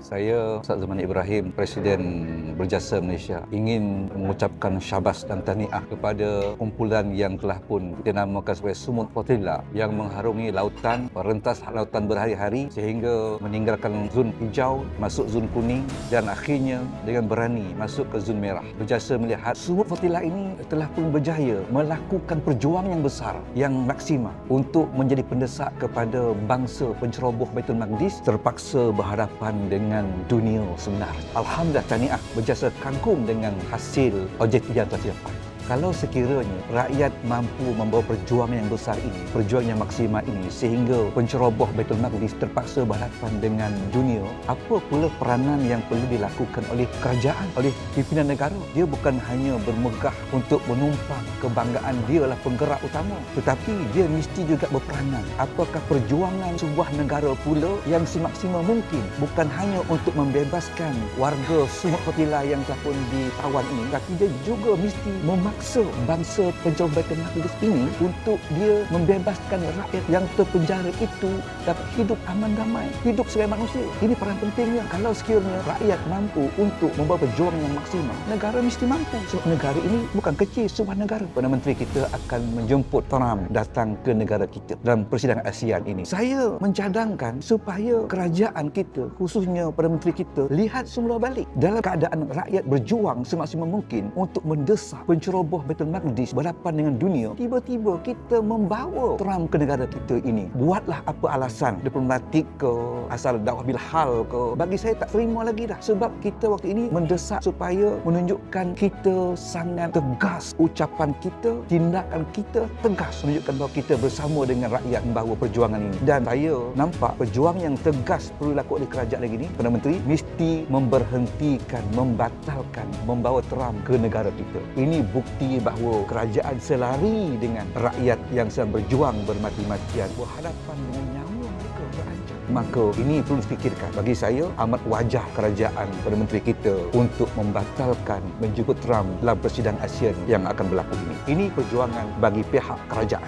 Saya, Ustaz Zaman Ibrahim, Presiden Berjasa Malaysia, ingin mengucapkan syabas dan tahniah kepada kumpulan yang telah pun dinamakan sebagai Sumut Flotilla yang mengharungi lautan, merentas lautan berhari-hari sehingga meninggalkan zon hijau, masuk zon kuning dan akhirnya dengan berani masuk ke zon merah. Berjasa melihat Sumut Flotilla ini telah pun berjaya melakukan perjuangan yang besar, yang maksimal untuk menjadi pendesak kepada bangsa penceroboh Baitul Maqdis terpaksa berhadapan dengan dunia sebenar. Alhamdulillah, tahniah Berjasa kagum dengan hasil objektif yang telah dicapai. Kalau sekiranya rakyat mampu membawa perjuangan yang besar ini, perjuangan yang maksimal ini sehingga penceroboh Baitul Maqdis terpaksa berhadapan dengan dunia, apa pula peranan yang perlu dilakukan oleh kerajaan, oleh pimpinan negara? Dia bukan hanya bermegah untuk menumpang kebanggaan dia lah penggerak utama, tetapi dia mesti juga berperanan. Apakah perjuangan sebuah negara pula yang semaksimal mungkin, bukan hanya untuk membebaskan warga Sumut Flotilla yang telah pun ditawan ini, tapi dia juga mesti memaksa bangsa penceroboh Baitul Maqdis ini untuk dia membebaskan rakyat yang terpenjara itu dapat hidup aman damai, hidup sebagai manusia. Ini peran pentingnya. Kalau sekiranya rakyat mampu untuk membawa perjuangan yang maksimal, negara mesti mampu. Sebab negara ini bukan kecil, sebuah negara. Perdana Menteri kita akan menjemput Trump datang ke negara kita dalam persidangan ASEAN ini. Saya mencadangkan supaya kerajaan kita, khususnya Perdana Menteri kita, lihat semula balik dalam keadaan rakyat berjuang semaksimal mungkin untuk mendesak penceroboh Baitul Maqdis berhadapan dengan dunia. Tiba-tiba kita membawa Trump ke negara kita ini. Buatlah apa alasan diplomatik ke, asal dakwah bil hal ke, bagi saya tak terima lagi dah. Sebab kita waktu ini mendesak supaya menunjukkan kita sangat tegas, ucapan kita, tindakan kita tegas, menunjukkan bahawa kita bersama dengan rakyat membawa perjuangan ini. Dan saya nampak perjuangan yang tegas perlu dilakukan oleh kerajaan lagi ini. Perdana Menteri mesti memberhentikan, membatalkan membawa Trump ke negara kita. Ini bukti bahawa kerajaan selari dengan rakyat yang sedang berjuang bermati-matian berhadapan dengan nyawa mereka terancam. Maka ini perlu difikirkan. Bagi saya amat wajar kerajaan Perdana Menteri kita untuk membatalkan menjemput Trump dalam persidangan ASEAN yang akan berlaku ini. Ini perjuangan bagi pihak kerajaan.